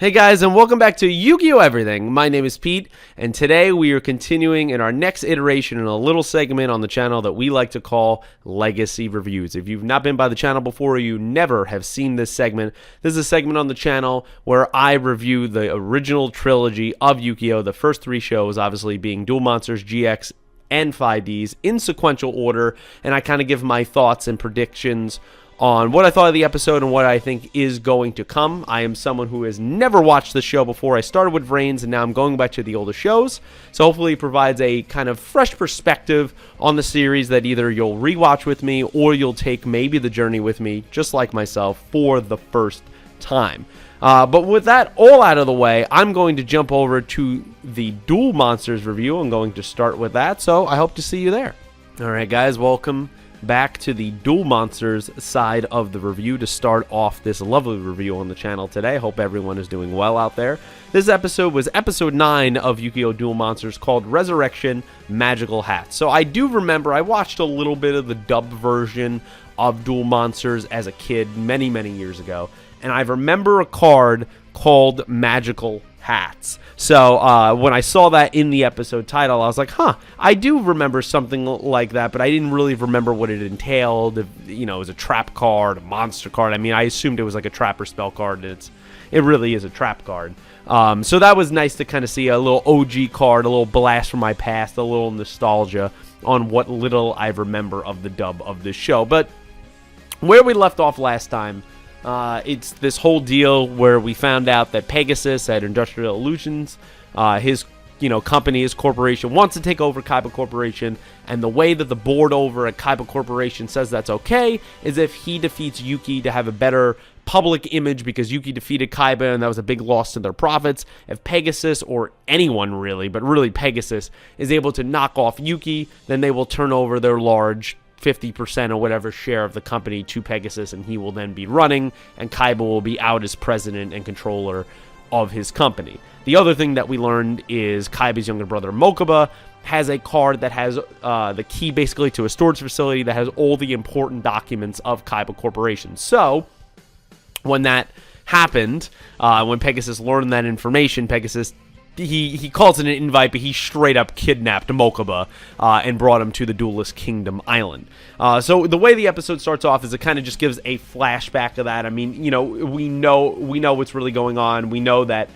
Hey guys, and welcome back to Yugioh Everything. My name is Pete, and today we are continuing in our next iteration in a little segment on the channel that we like to call Legacy Reviews. If you've not been by the channel before or you never have seen this segment, this is a segment on the channel where I review the original trilogy of Yugioh, the first three shows obviously being Duel Monsters, GX, and 5Ds in sequential order, and I kind of give my thoughts and predictions on what I thought of the episode and what I think is going to come. I am someone who has never watched the show before. I started with VRAINS, and now I'm going back to the older shows. So hopefully it provides a kind of fresh perspective on the series that either you'll rewatch with me or you'll take maybe the journey with me, just like myself, for the first time. But with that all out of the way, I'm going to jump over to the Duel Monsters review. I'm going to start with that, so I hope to see you there. All right, guys, welcome back to the Duel Monsters side of the review to start off this lovely review on the channel today. Hope everyone is doing well out there. This episode was episode 9 of Yu-Gi-Oh! Duel Monsters called Resurrection Magical Hats. So I do remember I watched a little bit of the dubbed version of Duel Monsters as a kid many years ago, and I remember a card called Magical Hats. So when I saw that in the episode title, I was like, huh, I do remember something like that, but I didn't really remember what it entailed. If, you know, it was a trap card, a monster card. I mean, I assumed it was like a trap or spell card, and it really is a trap card. So that was nice to kind of see a little OG card, a little blast from my past, a little nostalgia on what little I remember of the dub of this show. But where we left off last time, it's this whole deal where we found out that Pegasus at Industrial Illusions, his company, his corporation, wants to take over Kaiba Corporation, and the way that the board over at Kaiba Corporation says that's okay is if he defeats Yuki to have a better public image, because Yuki defeated Kaiba and that was a big loss to their profits. If Pegasus, or anyone really, but really Pegasus, is able to knock off Yuki, then they will turn over their large 50% or whatever share of the company to Pegasus, and he will then be running, and Kaiba will be out as president and controller of his company. The other thing that we learned is Kaiba's younger brother Mokuba has a card that has the key basically to a storage facility that has all the important documents of Kaiba Corporation. So when that happened, when Pegasus learned that information, Pegasus, he calls it an invite, but he straight up kidnapped Mokuba and brought him to the Duelist Kingdom Island. So the way the episode starts off is it kind of just gives a flashback of that. I mean, we know what's really going on. We know that,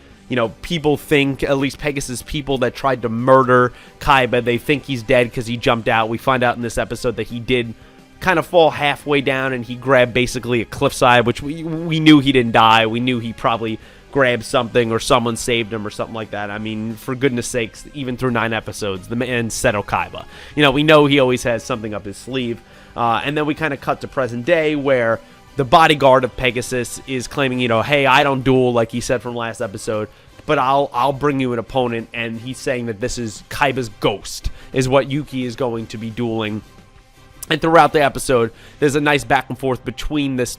people think, at least Pegasus people that tried to murder Kaiba, they think he's dead because he jumped out. We find out in this episode that he did kind of fall halfway down, and he grabbed basically a cliffside, which we knew he didn't die. We knew he probably grabbed something or someone saved him or something like that. I mean, for goodness sakes, even through 9 episodes, the man settled Kaiba. We know he always has something up his sleeve. And then we kind of cut to present day where the bodyguard of Pegasus is claiming, hey, I don't duel, like he said from last episode, but I'll bring you an opponent. And he's saying that this is Kaiba's ghost is what Yuki is going to be dueling. And throughout the episode, there's a nice back and forth between this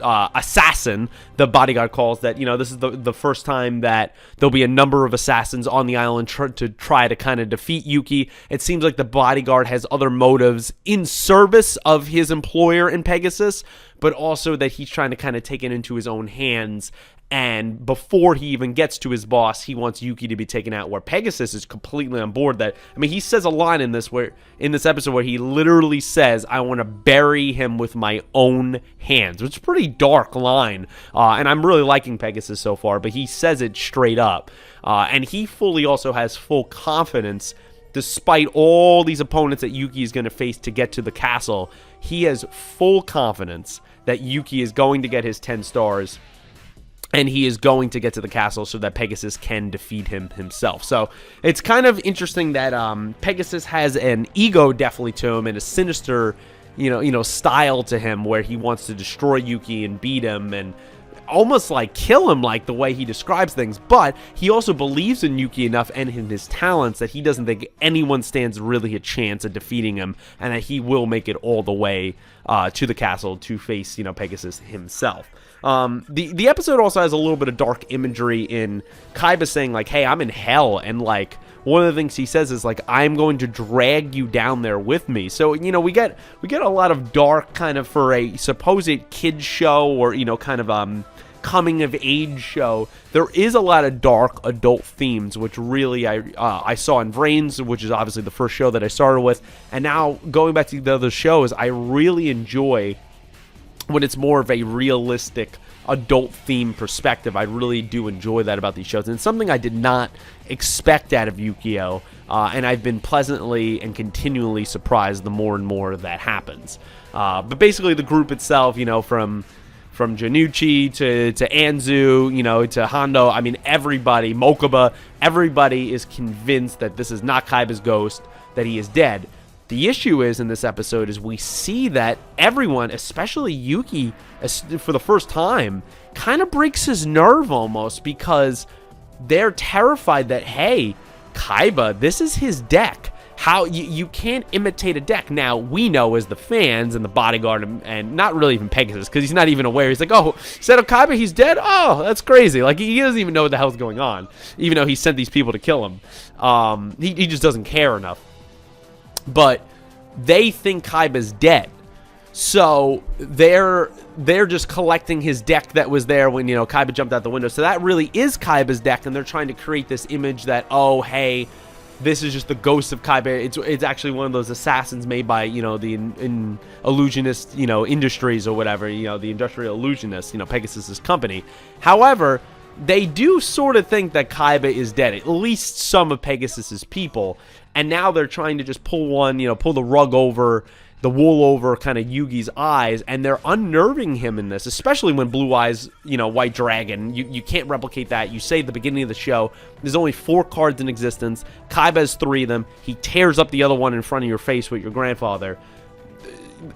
assassin, the bodyguard calls that, this is the first time that there'll be a number of assassins on the island to try to kind of defeat Yuki. It seems like the bodyguard has other motives in service of his employer in Pegasus, but also that he's trying to kind of take it into his own hands. And before he even gets to his boss, he wants Yuki to be taken out, where Pegasus is completely on board. That, I mean, he says a line in this episode where he literally says, I want to bury him with my own hands, which is a pretty dark line. And I'm really liking Pegasus so far, but he says it straight up. And he fully also has full confidence, despite all these opponents that Yuki is going to face to get to the castle. He has full confidence that Yuki is going to get his 10 stars, and he is going to get to the castle so that Pegasus can defeat him himself. So it's kind of interesting that Pegasus has an ego definitely to him, and a sinister, style to him, where he wants to destroy Yuki and beat him and almost like kill him, like the way he describes things. But he also believes in Yuki enough and in his talents that he doesn't think anyone stands really a chance at defeating him, and that he will make it all the way to the castle to face, Pegasus himself. The episode also has a little bit of dark imagery in Kaiba saying, like, hey, I'm in hell, and like one of the things he says is like, I'm going to drag you down there with me. So, we get a lot of dark kind of, for a supposed kid show, or kind of coming of age show. There is a lot of dark adult themes, which really I saw in VRAINS, which is obviously the first show that I started with, and now going back to the other shows, I really enjoy when it's more of a realistic adult theme perspective. I really do enjoy that about these shows, and it's something I did not expect out of Yugioh, and I've been pleasantly and continually surprised the more and more that happens. But basically the group itself, from Janucci to Anzu, to Hondo, I mean, everybody, Mokuba, everybody is convinced that this is not Kaiba's ghost, that he is dead. The issue is, in this episode, is we see that everyone, especially Yuki, for the first time, kind of breaks his nerve almost, because they're terrified that, hey, Kaiba, this is his deck. How you can't imitate a deck. Now, we know as the fans and the bodyguard, and not really even Pegasus, because he's not even aware. He's like, oh, instead of Kaiba, he's dead? Oh, that's crazy. Like, he doesn't even know what the hell's going on, even though he sent these people to kill him. He just doesn't care enough. But they think Kaiba's dead. So they're just collecting his deck that was there when, Kaiba jumped out the window. So that really is Kaiba's deck, and they're trying to create this image that, oh, hey, this is just the ghost of Kaiba. It's actually one of those assassins made by, the illusionist, industries or whatever, the industrial illusionists, Pegasus's company. However, they do sort of think that Kaiba is dead, at least some of Pegasus's people. And now they're trying to just pull the rug over, the wool over kind of Yugi's eyes, and they're unnerving him in this, especially when Blue Eyes, White Dragon. You can't replicate that. You say at the beginning of the show, there's only 4 cards in existence. Kaiba has 3 of them. He tears up the other one in front of your face with your grandfather.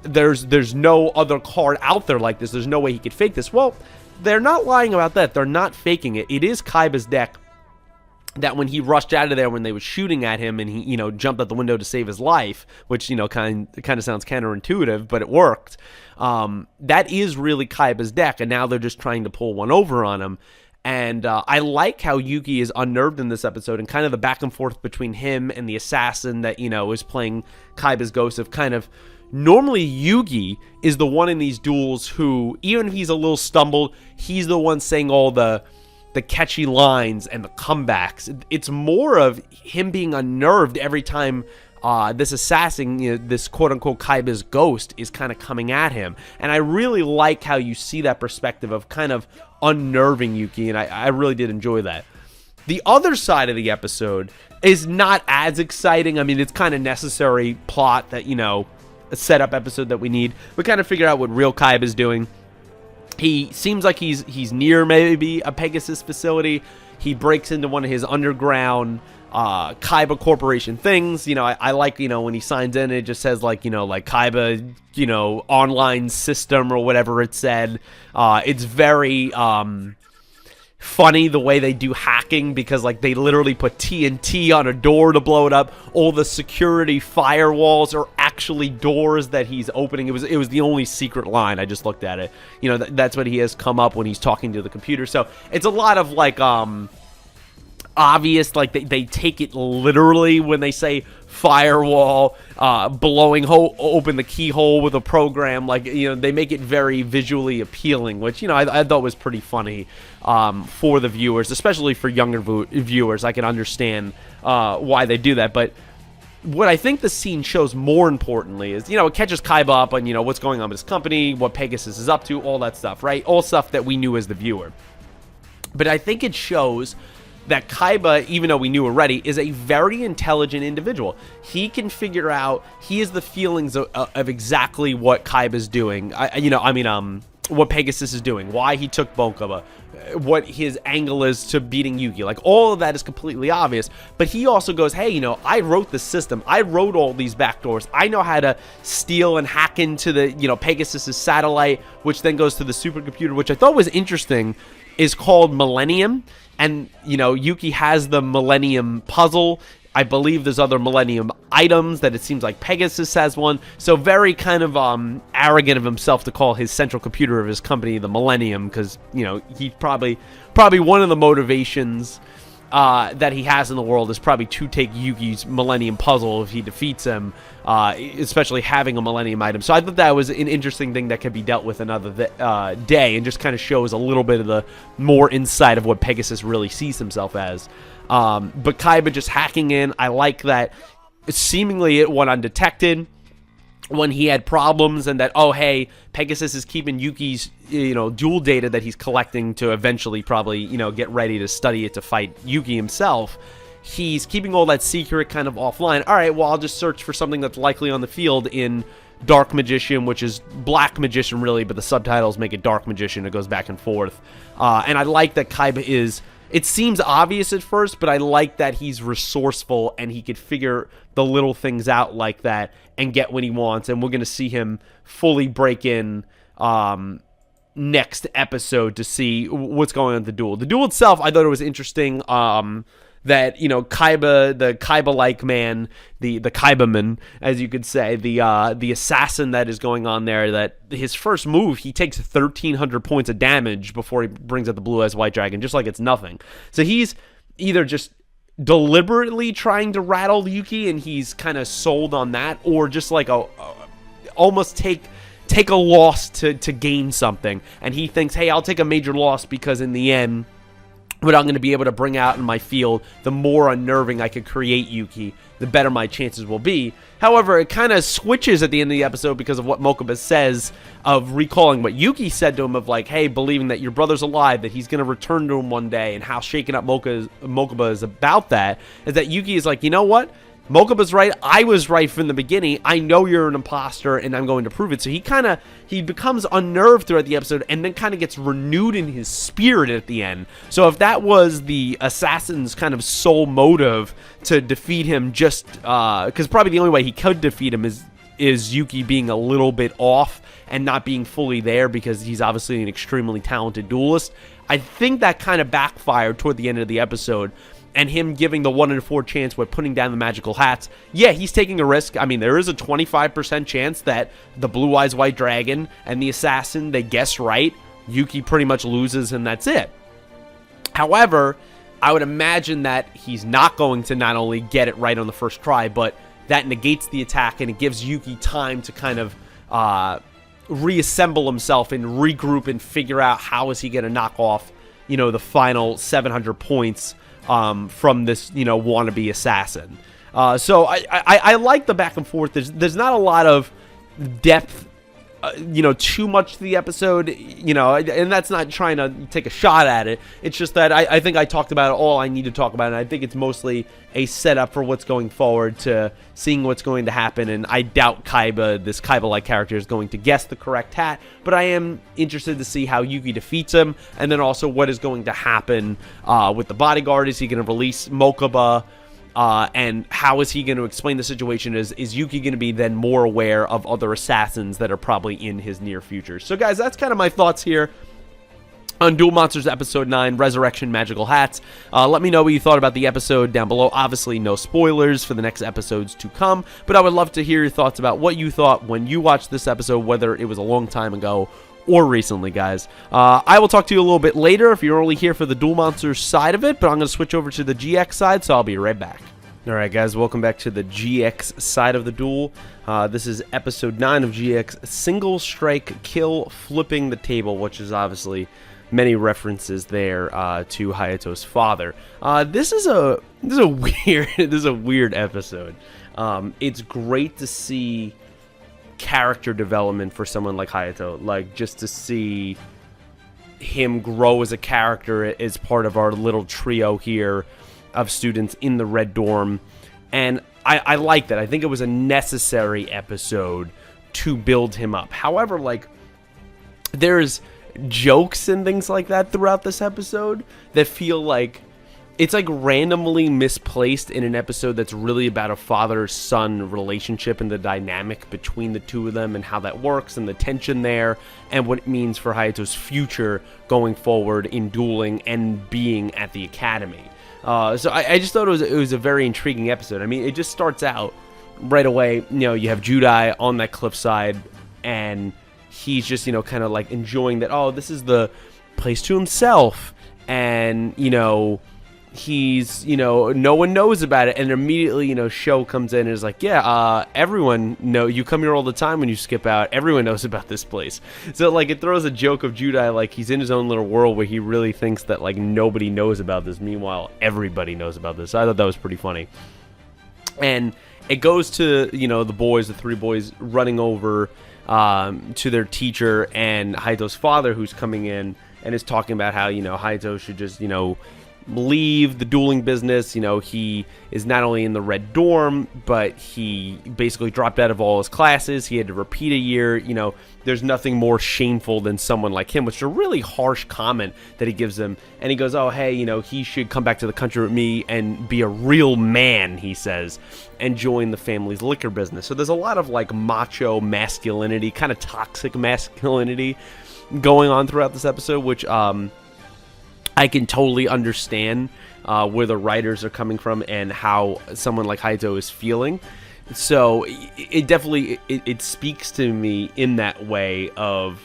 There's no other card out there like this. There's no way he could fake this. Well, they're not lying about that. They're not faking it. It is Kaiba's deck that when he rushed out of there when they were shooting at him and he, jumped out the window to save his life, which, kind of sounds counterintuitive, but it worked. That is really Kaiba's deck, and now they're just trying to pull one over on him. And I like how Yugi is unnerved in this episode, and kind of the back and forth between him and the assassin that, is playing Kaiba's ghost of kind of... Normally, Yugi is the one in these duels who, even if he's a little stumbled, he's the one saying all the catchy lines and the comebacks. It's more of him being unnerved every time this assassin, this quote-unquote Kaiba's ghost, is kind of coming at him. And I really like how you see that perspective of kind of unnerving Yuki, and I really did enjoy that. The other side of the episode is not as exciting. I mean, it's kind of necessary plot that, a setup episode that we need. We kind of figure out what real Kaiba's doing. He seems like he's near maybe a Pegasus facility. He breaks into one of his underground Kaiba Corporation things. I like, when he signs in, it just says like Kaiba, online system or whatever it said. It's very funny the way they do hacking, because like they literally put TNT on a door to blow it up. All the security firewalls are actually doors that he's opening. It was the only secret line. I just looked at it. That's what he has come up when he's talking to the computer. So it's a lot of like obvious, like they take it literally when they say firewall, blowing open the keyhole with a program. Like, they make it very visually appealing, which, I thought was pretty funny for the viewers, especially for younger viewers. I can understand why they do that. But what I think the scene shows more importantly is, it catches Kaiba up on, what's going on with his company, what Pegasus is up to, all that stuff, right? All stuff that we knew as the viewer. But I think it shows that Kaiba, even though we knew already, is a very intelligent individual. He can figure out, he has the feelings of exactly what Kaiba's doing. What Pegasus is doing, why he took Mokuba, what his angle is to beating Yugi. Like, all of that is completely obvious. But he also goes, hey, I wrote the system. I wrote all these backdoors. I know how to steal and hack into the, Pegasus's satellite, which then goes to the supercomputer, which I thought was interesting, is called Millennium. And, Yuki has the Millennium puzzle. I believe there's other Millennium items that it seems like Pegasus has one. So very kind of arrogant of himself to call his central computer of his company the Millennium, because, he's probably one of the motivations that he has in the world is probably to take Yugi's Millennium Puzzle if he defeats him, especially having a Millennium item. So I thought that was an interesting thing that could be dealt with another day, and just kind of shows a little bit of the more insight of what Pegasus really sees himself as. But Kaiba just hacking in, I like that seemingly it went undetected when he had problems, and that, oh, hey, Pegasus is keeping Yuki's, duel data that he's collecting to eventually probably, get ready to study it to fight Yugi himself. He's keeping all that secret kind of offline. All right, well, I'll just search for something that's likely on the field in Dark Magician, which is Black Magician, really, but the subtitles make it Dark Magician. It goes back and forth. And I like that Kaiba is... It seems obvious at first, but I like that he's resourceful and he could figure the little things out like that and get what he wants. And we're going to see him fully break in next episode to see what's going on with the duel. The duel itself, I thought it was interesting that, Kaiba, the Kaiba-like man, the Kaiba-man, as you could say, the assassin that is going on there, that his first move, he takes 1,300 points of damage before he brings out the Blue Eyes White Dragon, just like it's nothing. So he's either just deliberately trying to rattle Yuki, and he's kind of sold on that, or just like almost take a loss to gain something, and he thinks, hey, I'll take a major loss because in the end, what I'm going to be able to bring out in my field, the more unnerving I could create Yuki, the better my chances will be. However, it kind of switches at the end of the episode because of what Mokuba says, of recalling what Yuki said to him of like, hey, believing that your brother's alive, that he's going to return to him one day, and how shaken up Mokuba is about that, is that Yuki is like, you know what? Mokuba's right. I was right from the beginning. I know you're an imposter, and I'm going to prove it. So he becomes unnerved throughout the episode, and then kind of gets renewed in his spirit at the end. So if that was the assassin's kind of sole motive to defeat him, just because probably the only way he could defeat him is Yuki being a little bit off and not being fully there, because he's obviously an extremely talented duelist. I think that kind of backfired toward the end of the episode. And him giving the 1 in 4 chance with putting down the magical hats. Yeah, he's taking a risk. I mean, there is a 25% chance that the Blue Eyes White Dragon and the assassin, they guess right. Yuki pretty much loses, and that's it. However, I would imagine that he's not going to not only get it right on the first try, but that negates the attack, and it gives Yuki time to kind of reassemble himself and regroup and figure out how is he going to knock off, the final 700 points from this, wannabe assassin. So I like the back and forth. There's not a lot of depth, too much to the episode, and that's not trying to take a shot at it. It's just that I think I talked about all I need to talk about, and I think it's mostly a setup for what's going forward to seeing what's going to happen. And I doubt Kaiba, this Kaiba-like character, is going to guess the correct hat, but I am interested to see how Yugi defeats him, and then also what is going to happen with the bodyguard. Is he going to release Mokuba? And how is he going to explain the situation? Is Yuki going to be then more aware of other assassins that are probably in his near future? So guys, that's kind of my thoughts here on Duel Monsters Episode 9, Resurrection Magical Hats. Let me know what you thought about the episode down below. Obviously, no spoilers for the next episodes to come, but I would love to hear your thoughts about what you thought when you watched this episode, whether it was a long time ago or recently, guys. I will talk to you a little bit later if you're only here for the Duel Monsters side of it, but I'm going to switch over to the GX side, so I'll be right back. Alright guys, welcome back to the GX side of the duel. This is episode 9 of GX, Single Strike Kill Flipping the Table, which is obviously many references there to Hayato's father. This is a weird episode. It's great to see character development for someone like Hayato, like just to see him grow as a character as part of our little trio here of students in the Red Dorm, and I like that. I think it was a necessary episode to build him up. However, like, there's jokes and things like that throughout this episode that feel like it's like randomly misplaced in an episode that's really about a father-son relationship and the dynamic between the two of them and how that works and the tension there and what it means for Hayato's future going forward in dueling and being at the academy. So I just thought it was a very intriguing episode. I mean, it just starts out right away. You have Judai on that cliffside, and he's just, kind of like enjoying that. Oh, this is the place to himself, and he's, no one knows about it, and immediately, Sho comes in and is like, yeah, everyone you come here all the time when you skip out, everyone knows about this place. So, like, it throws a joke of Judai, like, he's in his own little world where he really thinks that, like, nobody knows about this, meanwhile, everybody knows about this. So I thought that was pretty funny. And it goes to, the 3 boys running over to their teacher and Hayato's father, who's coming in and is talking about how, Hayato should just, leave the dueling business. He is not only in the red dorm, but he basically dropped out of all his classes. He had to repeat a year. There's nothing more shameful than someone like him, which is a really harsh comment that he gives him. And he goes, oh, hey, he should come back to the country with me and be a real man, he says, and join the family's liquor business. So there's a lot of, like, macho masculinity, kind of toxic masculinity going on throughout this episode, which I can totally understand where the writers are coming from and how someone like Hayato is feeling. So it definitely it speaks to me in that way of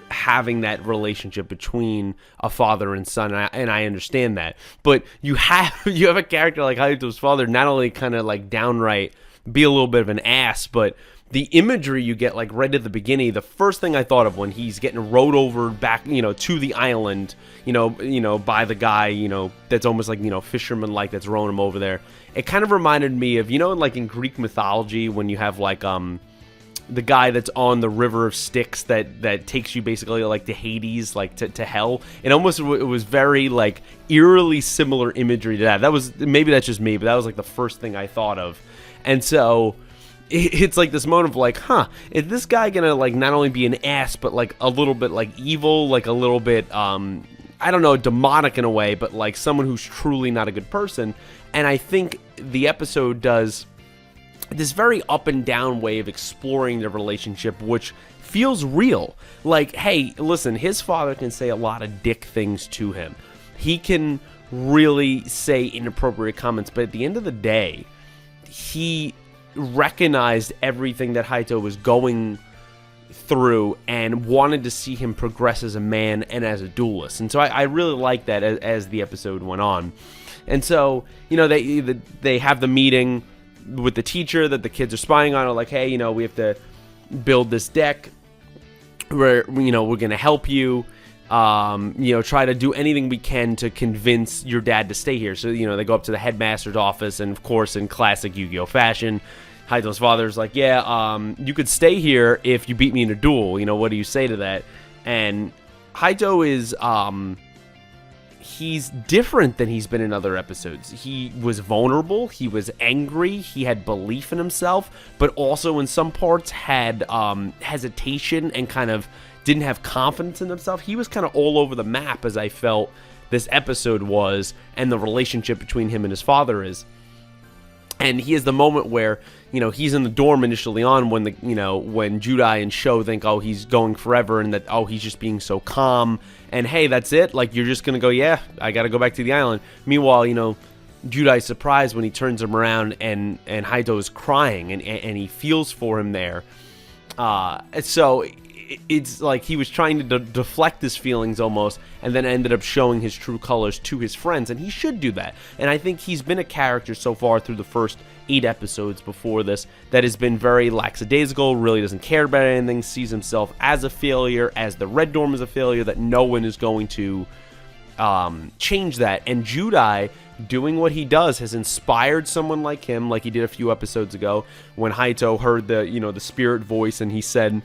having that relationship between a father and son, and I understand that. But you have a character like Hayato's father not only kind of like downright be a little bit of an ass, but the imagery you get, like, right at the beginning, the first thing I thought of when he's getting rowed over back, to the island, by the guy, that's almost like, fisherman-like, that's rowing him over there. It kind of reminded me of, like in Greek mythology when you have, like, the guy that's on the river of Styx that takes you basically, like, to Hades, like, to hell. It was very, like, eerily similar imagery to that. That was, maybe that's just me, but that was, like, the first thing I thought of. And so it's like this moment of like, is this guy gonna, like, not only be an ass, but, like, a little bit, like, evil, like, a little bit, I don't know, demonic in a way, but, like, someone who's truly not a good person. And I think the episode does this very up and down way of exploring the relationship, which feels real. Like, hey, listen, his father can say a lot of dick things to him. He can really say inappropriate comments, but at the end of the day, he recognized everything that Hayato was going through and wanted to see him progress as a man and as a duelist. And so I really liked that as the episode went on. And so, they have the meeting with the teacher that the kids are spying on. Are like, hey, we have to build this deck. We're going to help you. Try to do anything we can to convince your dad to stay here. So, they go up to the headmaster's office, and of course, in classic Yu-Gi-Oh fashion, Hayato's father's like, yeah, you could stay here if you beat me in a duel. What do you say to that? And Hayato is, he's different than he's been in other episodes. He was vulnerable, he was angry, he had belief in himself, but also in some parts had hesitation and kind of didn't have confidence in himself. He was kind of all over the map, as I felt this episode was, and the relationship between him and his father is. And he has the moment where, he's in the dorm initially on when when Judai and Sho think, oh, he's going forever, and that, oh, he's just being so calm, and hey, that's it, like, you're just gonna go, yeah, I gotta go back to the island. Meanwhile, Judai's surprised when he turns him around and Hayato is crying, and he feels for him there. So it's like he was trying to deflect his feelings almost, and then ended up showing his true colors to his friends, and he should do that. And I think he's been a character so far through the first 8 episodes before this that has been very lackadaisical, really doesn't care about anything, sees himself as a failure, as the Red Dorm is a failure, that no one is going to change that. And Judai doing what he does has inspired someone like him, like he did a few episodes ago when Hayato heard the spirit voice, and he said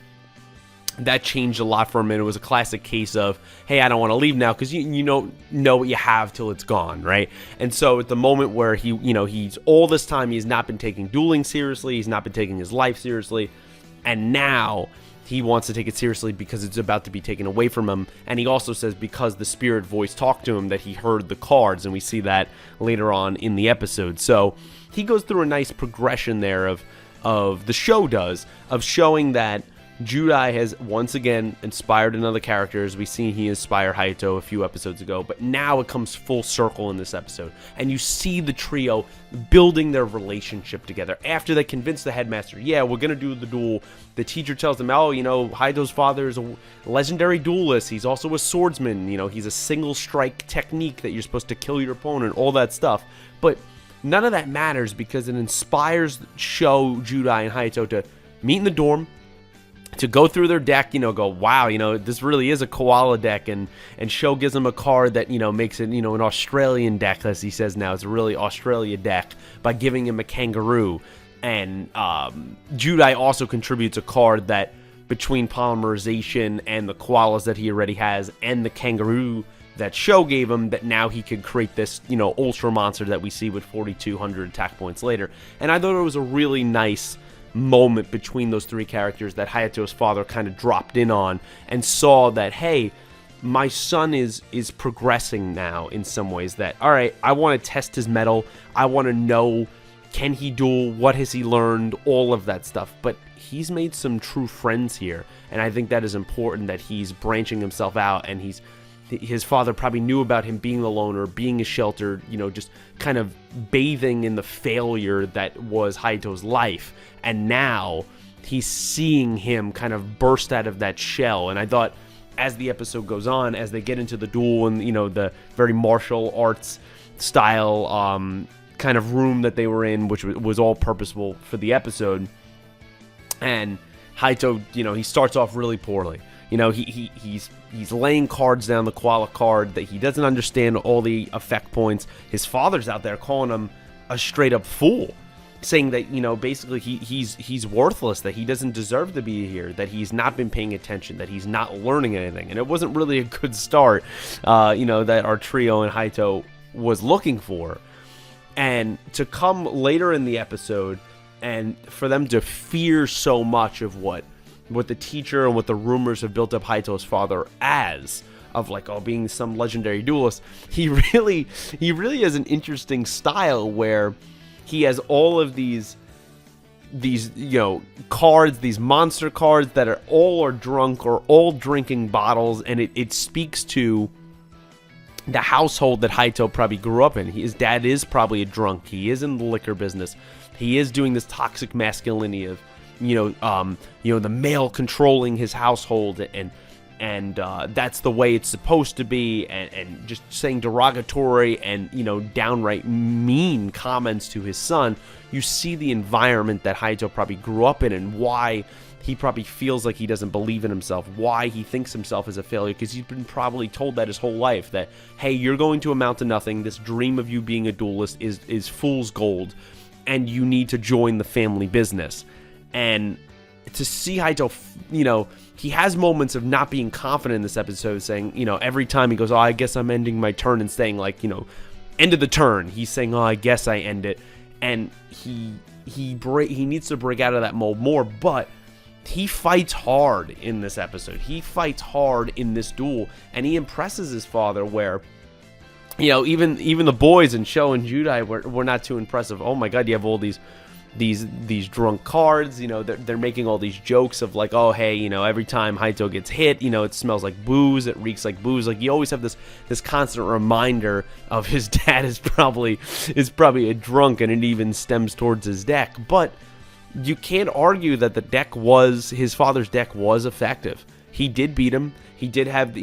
that changed a lot for him, and it was a classic case of, hey, I don't want to leave now, because you don't know what you have till it's gone, right? And so at the moment where he's all this time, he's not been taking dueling seriously, he's not been taking his life seriously, and now he wants to take it seriously because it's about to be taken away from him. And he also says because the spirit voice talked to him that he heard the cards, and we see that later on in the episode. So he goes through a nice progression there of the show does, of showing that Judai has once again inspired another character, as we seen he inspired Hayato a few episodes ago, but now it comes full circle in this episode, and you see the trio building their relationship together. After they convince the headmaster, yeah, we're going to do the duel, the teacher tells them, oh, Hayato's father is a legendary duelist, he's also a swordsman, he's a single strike technique that you're supposed to kill your opponent, all that stuff, but none of that matters because it inspires Sho, Judai, and Hayato to meet in the dorm, to go through their deck, go, wow, this really is a koala deck, and Sho gives them a card that, makes it, an Australian deck, as he says now. It's a really Australia deck by giving him a kangaroo. And Judai also contributes a card that, between polymerization and the koalas that he already has, and the kangaroo that Sho gave him, that now he could create this, ultra monster that we see with 4,200 attack points later. And I thought it was a really nice moment between those three characters that Hayato's father kind of dropped in on and saw that, hey, my son is progressing now in some ways, that, all right, I want to test his mettle, I want to know, can he duel, what has he learned, all of that stuff, but he's made some true friends here, and I think that is important, that he's branching himself out, and his father probably knew about him being the loner, being a shelter, just kind of bathing in the failure that was Hayato's life. And now he's seeing him kind of burst out of that shell. And I thought, as the episode goes on, as they get into the duel and, the very martial arts style kind of room that they were in, which was all purposeful for the episode, and Hayato, he starts off really poorly. He's laying cards down, the koala card, that he doesn't understand all the effect points. His father's out there calling him a straight up fool, saying that, basically he's worthless, that he doesn't deserve to be here, that he's not been paying attention, that he's not learning anything. And it wasn't really a good start, that our trio and Hayato was looking for. And to come later in the episode and for them to fear so much of what the teacher and what the rumors have built up Hayato's father as, of like, being some legendary duelist, he really has an interesting style where he has all of these cards, these monster cards that are all drunk or all drinking bottles, and it speaks to the household that Hayato probably grew up in. His dad is probably a drunk. He is in the liquor business. He is doing this toxic masculinity of the male controlling his household, and that's the way it's supposed to be, and just saying derogatory and downright mean comments to his son. You see the environment that Hayato probably grew up in, and why he probably feels like he doesn't believe in himself, why he thinks himself as a failure, because he's been probably told that his whole life, that, hey, you're going to amount to nothing, this dream of you being a duelist is fool's gold, and you need to join the family business. And to see Hayato, he has moments of not being confident in this episode, saying, every time he goes, I guess I'm ending my turn, and saying, like, end of the turn, he's saying, I guess I end it. And he needs to break out of that mold more, but he fights hard in this episode. He fights hard in this duel, and he impresses his father where, even the boys and Sho and Judai were not too impressive. Oh my god, you have all these drunk cards, they're making all these jokes of like, oh hey, every time Hayato gets hit, it smells like booze, it reeks like booze. Like, you always have this constant reminder of his dad is probably a drunk, and it even stems towards his deck. But you can't argue that his father's deck was effective. He did beat him. He did have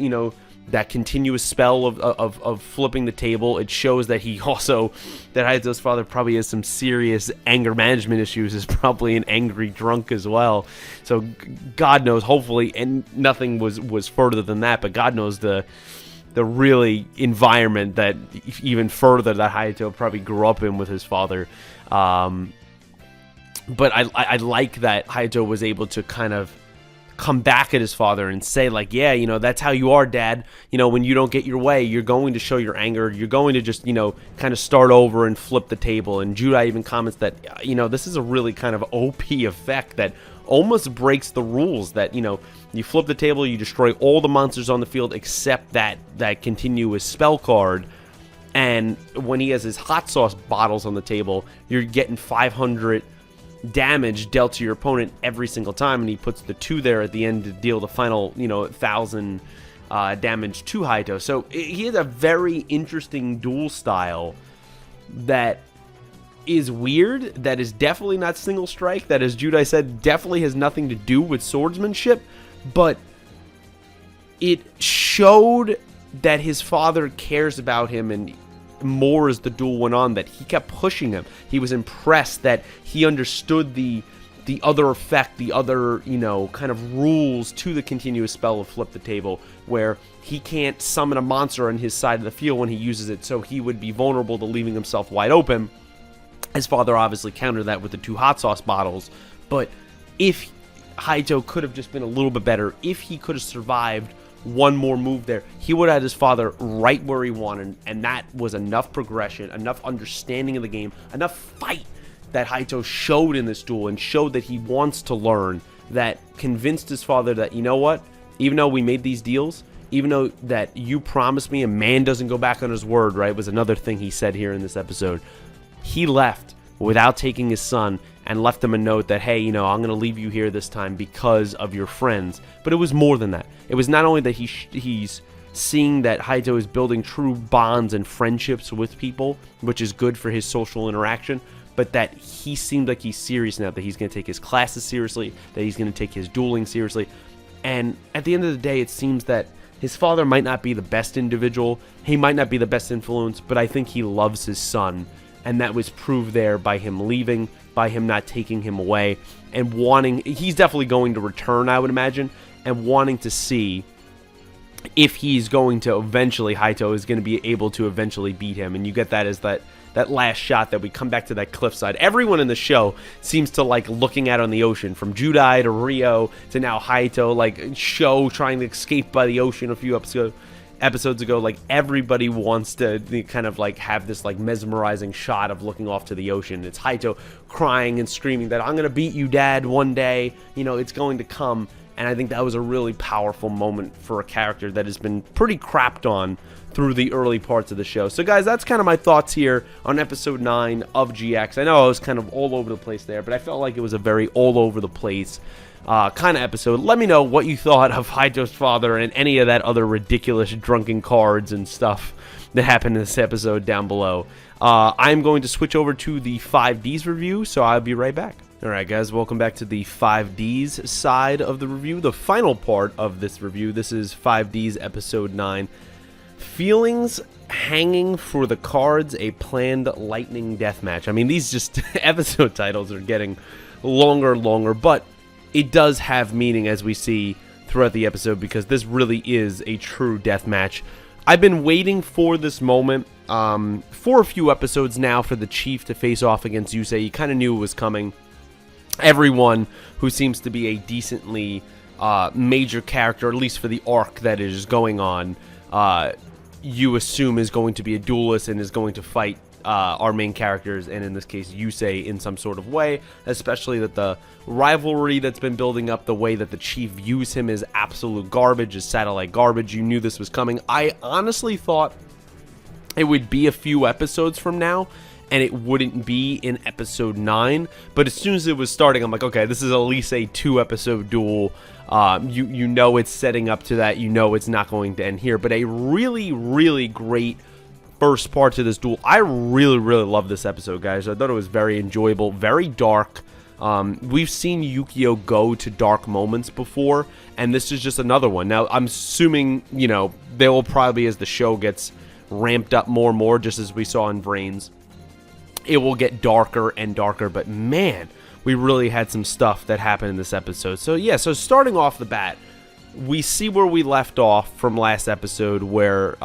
that continuous spell of flipping the table. It shows that Hayato's father probably has some serious anger management issues, is probably an angry drunk as well. So God knows, hopefully, and nothing was further than that, but God knows the really environment that even further that Hayato probably grew up in with his father. But I like that Hayato was able to kind of come back at his father and say, like, yeah, that's how you are, Dad. When you don't get your way, you're going to show your anger. You're going to just, kind of start over and flip the table. And Judai even comments that, this is a really kind of OP effect that almost breaks the rules, that, you flip the table, you destroy all the monsters on the field except that continuous spell card. And when he has his hot sauce bottles on the table, you're getting 500 damage dealt to your opponent every single time, and he puts the 2 there at the end to deal the final, 1,000 damage to Hayato. So he has a very interesting duel style that is weird, that is definitely not single strike, that, as Judai said, definitely has nothing to do with swordsmanship, but it showed that his father cares about him, and more as the duel went on, that he kept pushing him. He was impressed that he understood the other effect, the other, kind of rules to the continuous spell of Flip the Table, where he can't summon a monster on his side of the field when he uses it, so he would be vulnerable to leaving himself wide open. His father obviously countered that with the 2 hot sauce bottles, but if Hayato could have just been a little bit better, if he could have survived one more move there, he would have had his father right where he wanted, and that was enough progression, enough understanding of the game, enough fight that Hayato showed in this duel, and showed that he wants to learn, that convinced his father that, you know what, even though we made these deals, even though that you promised me, a man doesn't go back on his word, right, was another thing he said here in this episode. He left without taking his son, and left him a note that, hey, I'm going to leave you here this time because of your friends. But it was more than that. It was not only that he's seeing that Hayato is building true bonds and friendships with people, which is good for his social interaction, but that he seemed like he's serious now, that he's going to take his classes seriously, that he's going to take his dueling seriously. And at the end of the day, it seems that his father might not be the best individual, he might not be the best influence, but I think he loves his son. And that was proved there by him leaving, by him not taking him away, and he's definitely going to return, I would imagine, and wanting to see if he's going to eventually, Hayato is going to be able to eventually beat him. And you get that as that last shot that we come back to that cliffside. Everyone in the show seems to like looking out on the ocean, from Judai to Rio to now Hayato, like Sho trying to escape by the ocean a few episodes ago. Like, everybody wants to kind of like have this like mesmerizing shot of looking off to the ocean. It's Hayato crying and screaming that, I'm gonna beat you, Dad, one day, it's going to come. And I think that was a really powerful moment for a character that has been pretty crapped on through the early parts of the show. So guys, that's kind of my thoughts here on episode 9 of GX. I know I was kind of all over the place there, but I felt like it was a very all over the place kind of episode. Let me know what you thought of Hayato's father and any of that other ridiculous drunken cards and stuff that happened in this episode down below. I'm going to switch over to the 5Ds review, so I'll be right back. Alright guys, welcome back to the 5Ds side of the review, the final part of this review. This is 5Ds episode 9. Feelings hanging for the cards, a planned lightning deathmatch. I mean, these just episode titles are getting longer and longer, but it does have meaning as we see throughout the episode, because this really is a true deathmatch. I've been waiting for this moment for a few episodes now, for the Chief to face off against Yusei. You kind of knew it was coming. Everyone who seems to be a decently major character, at least for the arc that is going on, you assume is going to be a duelist and is going to fight our main characters, and in this case Yusei, in some sort of way, especially that the rivalry that's been building up, the way that the Chief views him is absolute garbage, is satellite garbage. You knew this was coming. I honestly thought it would be a few episodes from now, and it wouldn't be in episode 9, but as soon as it was starting, I'm like, okay, this is at least a 2-episode duel. You know it's setting up to that. You know it's not going to end here, but a really, really great first part to this duel. I really, really love this episode, guys. I thought it was very enjoyable, very dark. We've seen Yugioh go to dark moments before, and this is just another one. Now, I'm assuming, they will probably, as the show gets ramped up more and more, just as we saw in VRAINS, it will get darker and darker, but man, we really had some stuff that happened in this episode. So yeah, so starting off the bat, we see where we left off from last episode, where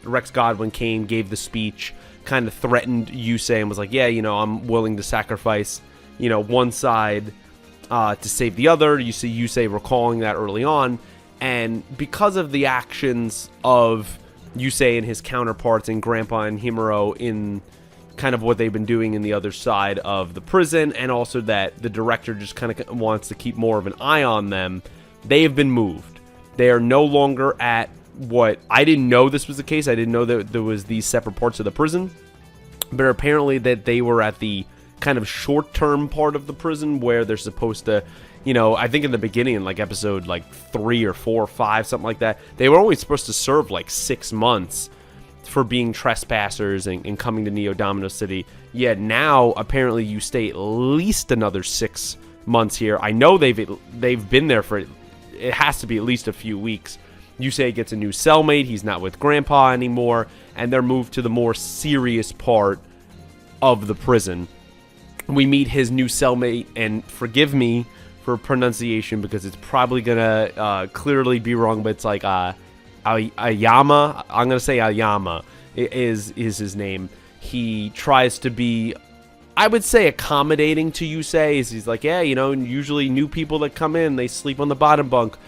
Rex Godwin came, gave the speech, kind of threatened Yusei, and was like, yeah, I'm willing to sacrifice, one side to save the other. You see Yusei recalling that early on, and because of the actions of Yusei and his counterparts and Grandpa and Himuro in kind of what they've been doing in the other side of the prison, and also that the director just kind of wants to keep more of an eye on them, they have been moved. They are no longer at what, I didn't know this was the case. I didn't know that there was these separate parts of the prison, but apparently that they were at the kind of short-term part of the prison where they're supposed to, I think in the beginning, like episode like 3 or 4 or 5, something like that, they were only supposed to serve like 6 months for being trespassers and coming to Neo Domino City. Yet now, apparently, you stay at least another 6 months here. I know they've been there for, it has to be at least a few weeks. Yusei gets a new cellmate. He's not with Grandpa anymore, and they're moved to the more serious part of the prison. We meet his new cellmate, and forgive me for pronunciation because it's probably gonna clearly be wrong, but it's like Ayama. I'm gonna say Ayama is his name. He tries to be, I would say, accommodating to Yusei. He's like, yeah, usually new people that come in, they sleep on the bottom bunk.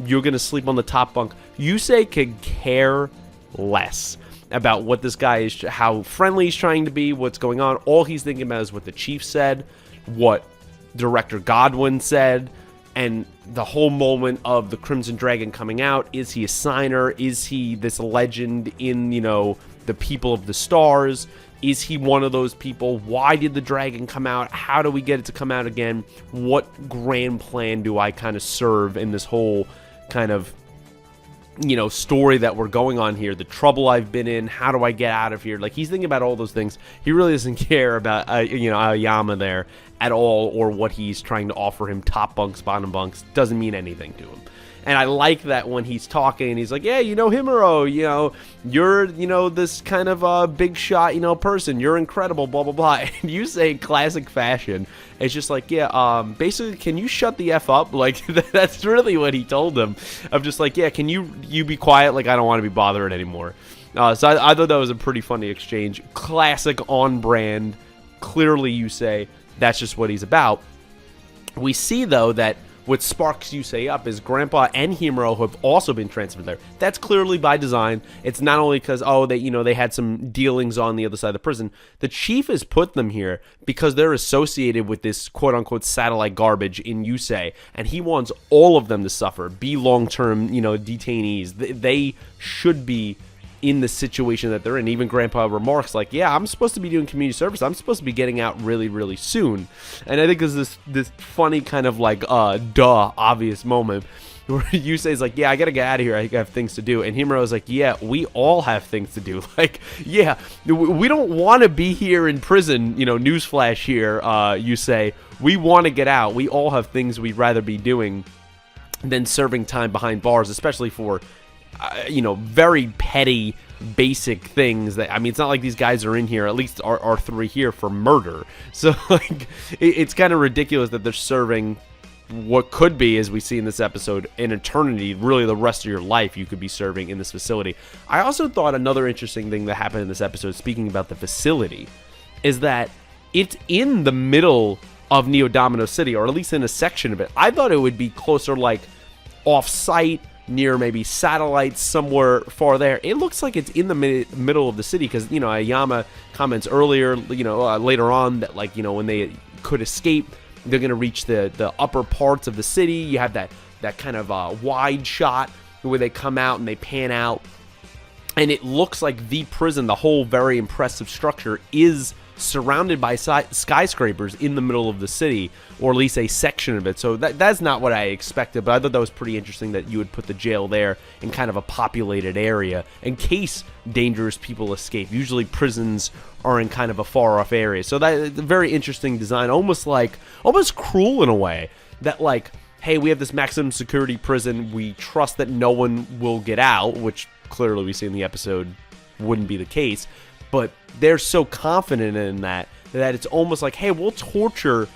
You're gonna sleep on the top bunk. Yusei could care less about what this guy is, how friendly he's trying to be, what's going on. All he's thinking about is what the chief said, what Director Godwin said, and the whole moment of the Crimson Dragon coming out. Is he a signer? Is he this legend in, the people of the stars? Is he one of those people? Why did the dragon come out? How do we get it to come out again? What grand plan do I kind of serve in this whole kind of, story that we're going on here? The trouble I've been in. How do I get out of here? Like, he's thinking about all those things. He really doesn't care about, Aoyama there at all, or what he's trying to offer him. Top bunks, bottom bunks, doesn't mean anything to him. And I like that when he's talking, he's like, yeah, Himuro, you're, this kind of big shot, person. You're incredible, blah, blah, blah. And you say classic fashion. It's just like, yeah, basically, can you shut the F up? Like, that's really what he told him. I'm just like, yeah, can you be quiet? Like, I don't want to be bothered anymore. So I thought that was a pretty funny exchange. Classic on brand. Clearly, you say that's just what he's about. We see, though, that what sparks Yusei up is Grandpa and Himuro have also been transferred there. That's clearly by design. It's not only because, they had some dealings on the other side of the prison. The chief has put them here because they're associated with this quote-unquote satellite garbage in Yusei, and he wants all of them to suffer, be long-term, detainees. They should be in the situation that they're in. Even Grandpa remarks like, yeah, I'm supposed to be doing community service. I'm supposed to be getting out really, really soon. And I think there's this funny kind of like, obvious moment where Yusei's like, yeah, I gotta get out of here. I have things to do. And Himuro's like, yeah, we all have things to do. Like, yeah, we don't want to be here in prison, newsflash here, Yusei. We want to get out. We all have things we'd rather be doing than serving time behind bars, especially for very petty, basic things that, it's not like these guys are in here, at least our 3 here, for murder. So, like, it's kind of ridiculous that they're serving what could be, as we see in this episode, an eternity, really the rest of your life you could be serving in this facility. I also thought another interesting thing that happened in this episode, speaking about the facility, is that it's in the middle of Neo Domino City, or at least in a section of it. I thought it would be closer, like, off-site, near maybe satellites somewhere far there. It looks like it's in the middle of the city because, Ayama comments earlier, later on that, like, when they could escape, they're going to reach the upper parts of the city. You have that kind of wide shot where they come out and they pan out. And it looks like the prison, the whole very impressive structure, is surrounded by skyscrapers in the middle of the city, or at least a section of it. So that's not what I expected, but I thought that was pretty interesting that you would put the jail there in kind of a populated area in case dangerous people escape. Usually prisons are in kind of a far off area. So that's a very interesting design, almost cruel in a way, that like, hey, we have this maximum security prison, we trust that no one will get out, which clearly we see in the episode wouldn't be the case. But they're so confident in that it's almost like, hey, we'll torture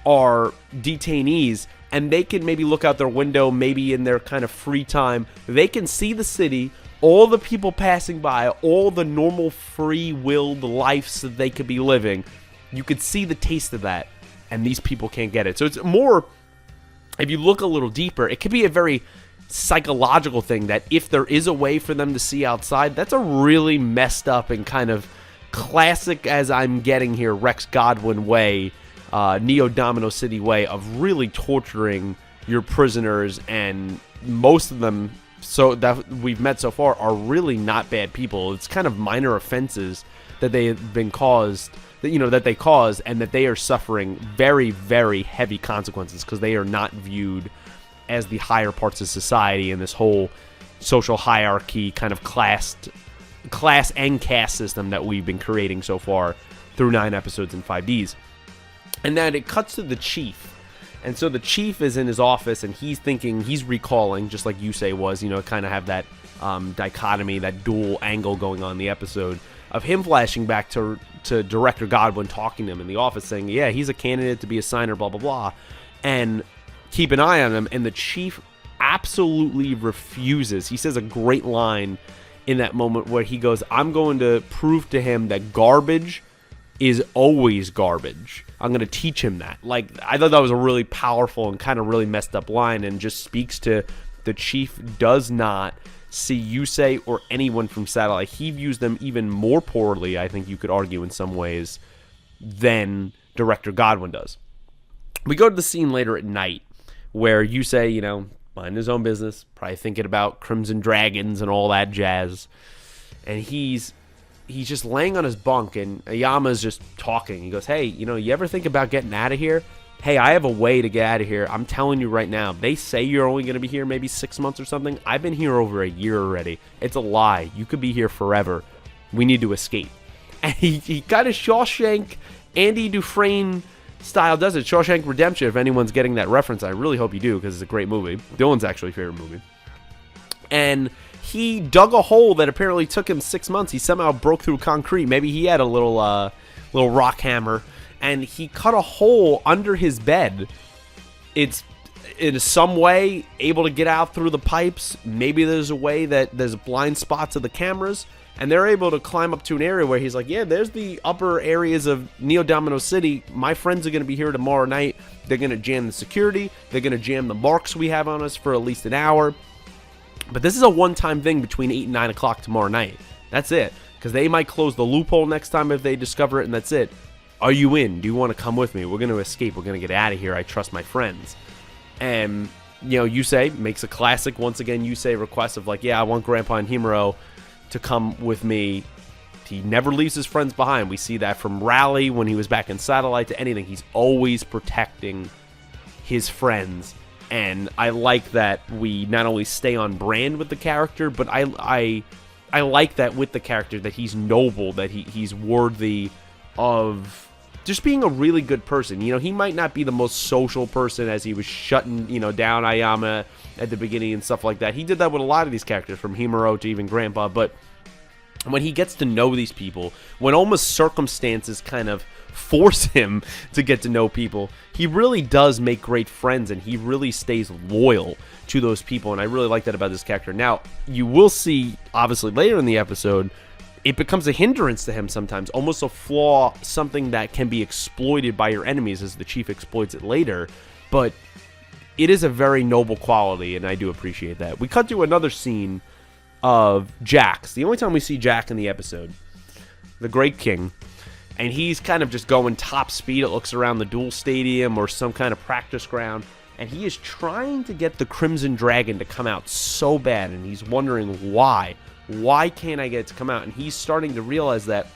our detainees, and they can maybe look out their window, maybe in their kind of free time. They can see the city, all the people passing by, all the normal free-willed lives that they could be living. You could see the taste of that, and these people can't get it. So it's more, if you look a little deeper, it could be a very psychological thing that if there is a way for them to see outside, that's a really messed up and kind of classic, as I'm getting here, Rex Godwin way, Neo Domino City way of really torturing your prisoners. And most of them, so that we've met so far, are really not bad people. It's kind of minor offenses that they have been caused, that they caused, and that they are suffering very, very heavy consequences because they are not viewed as the higher parts of society in this whole social hierarchy kind of class and caste system that we've been creating so far through 9 episodes in 5Ds. And then it cuts to the chief. And so the chief is in his office, and he's recalling, just like Yusei was, kind of have that dichotomy, that dual angle going on in the episode, of him flashing back to Director Godwin talking to him in the office saying, yeah, he's a candidate to be a signer, blah, blah, blah, and keep an eye on him. And the chief absolutely refuses. He says a great line in that moment where he goes, I'm going to prove to him that garbage is always garbage. I'm going to teach him that. Like, I thought that was a really powerful and kind of really messed up line, and just speaks to the chief does not see Yusei or anyone from Satellite. He views them even more poorly, I think you could argue in some ways, than Director Godwin does. We go to the scene later at night where Yusei, mind his own business, probably thinking about Crimson Dragons and all that jazz. And he's just laying on his bunk, and Ayama's just talking. He goes, hey, you ever think about getting out of here? Hey, I have a way to get out of here. I'm telling you right now. They say you're only going to be here maybe 6 months or something. I've been here over a year already. It's a lie. You could be here forever. We need to escape. And he got his Shawshank, Andy Dufresne style does it. Shawshank Redemption, if anyone's getting that reference, I really hope you do, because it's a great movie. Dylan's actually favorite movie. And he dug a hole that apparently took him 6 months. He somehow broke through concrete. Maybe he had a little rock hammer, and he cut a hole under his bed. It's in some way able to get out through the pipes. Maybe there's a way that there's blind spots of the cameras, and they're able to climb up to an area where he's like, yeah, there's the upper areas of Neo Domino City. My friends are going to be here tomorrow night. They're going to jam the security. They're going to jam the marks we have on us for at least an hour. But this is a one-time thing between 8 and 9 o'clock tomorrow night. That's it. Because they might close the loophole next time if they discover it, and that's it. Are you in? Do you want to come with me? We're going to escape. We're going to get out of here. I trust my friends. And, Yusei makes a classic, once again, Yusei request of like, yeah, I want Grandpa and Himuro to come with me. He never leaves his friends behind. We see that from Rally when he was back in Satellite to anything. He's always protecting his friends. And I like that we not only stay on brand with the character, but I like that with the character that he's noble, that he's worthy of just being a really good person. He might not be the most social person as he was shutting, down Ayama at the beginning and stuff like that. He did that with a lot of these characters, from Himuro to even Grandpa. But when he gets to know these people, when almost circumstances kind of force him to get to know people, he really does make great friends, and he really stays loyal to those people. And I really like that about this character. Now, you will see, obviously, later in the episode, it becomes a hindrance to him sometimes, almost a flaw, something that can be exploited by your enemies, as the chief exploits it later. But it is a very noble quality, and I do appreciate that. We cut to another scene of Jax. The only time we see Jack in the episode, the Great King, and he's kind of just going top speed. It looks around the duel stadium or some kind of practice ground, and he is trying to get the Crimson Dragon to come out so bad, and he's wondering why. Why can't I get it to come out? And he's starting to realize that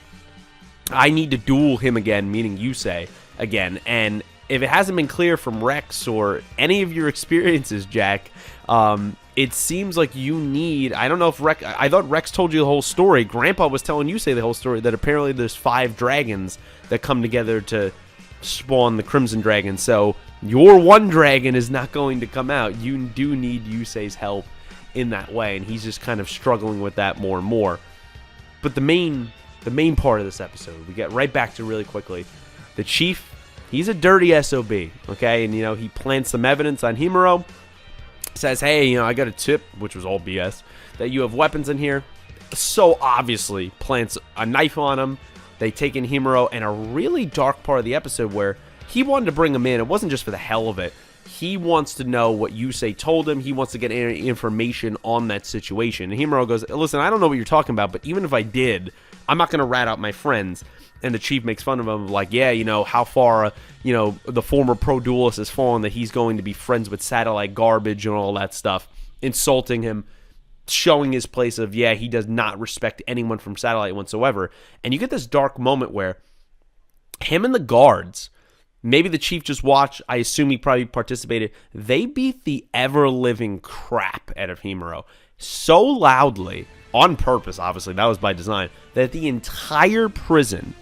I need to duel him again, meaning Yusei again. And if it hasn't been clear from Rex or any of your experiences, Jack, it seems like you need, I don't know if Rex, I thought Rex told you the whole story. Grandpa was telling Yusei the whole story, that apparently there's 5 dragons that come together to spawn the Crimson Dragon. So your one dragon is not going to come out. You do need Yusei's help in that way, and he's just kind of struggling with that more and more. But the main part of this episode, we get right back to really quickly. The chief, he's a dirty SOB, okay? And, he plants some evidence on Himuro. Says, hey, I got a tip, which was all BS, that you have weapons in here. So obviously plants a knife on him. They take in Himuro, and a really dark part of the episode where he wanted to bring him in. It wasn't just for the hell of it. He wants to know what Yusei told him. He wants to get information on that situation. And Himuro goes, listen, I don't know what you're talking about, but even if I did, I'm not going to rat out my friends. And the chief makes fun of him, like, yeah, how far, the former pro duelist has fallen, that he's going to be friends with satellite garbage and all that stuff, insulting him. showing his place of, yeah, he does not respect anyone from Satellite whatsoever. And you get this dark moment where him and the guards, maybe the chief just watched, I assume he probably participated, they beat the ever-living crap out of Himuro so loudly, on purpose, obviously, that was by design, that the entire prison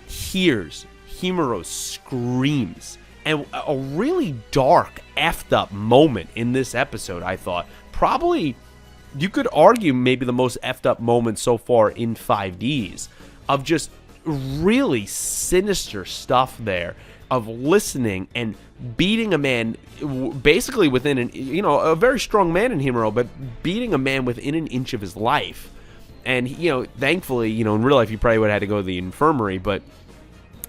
hears Himuro's screams. And a really dark, effed up moment in this episode, I thought. Probably, you could argue, maybe the most effed up moment so far in 5Ds of just really sinister stuff there, of listening and beating a man basically within a very strong man in Himuro, but beating a man within an inch of his life. And, thankfully, in real life, you probably would have had to go to the infirmary, but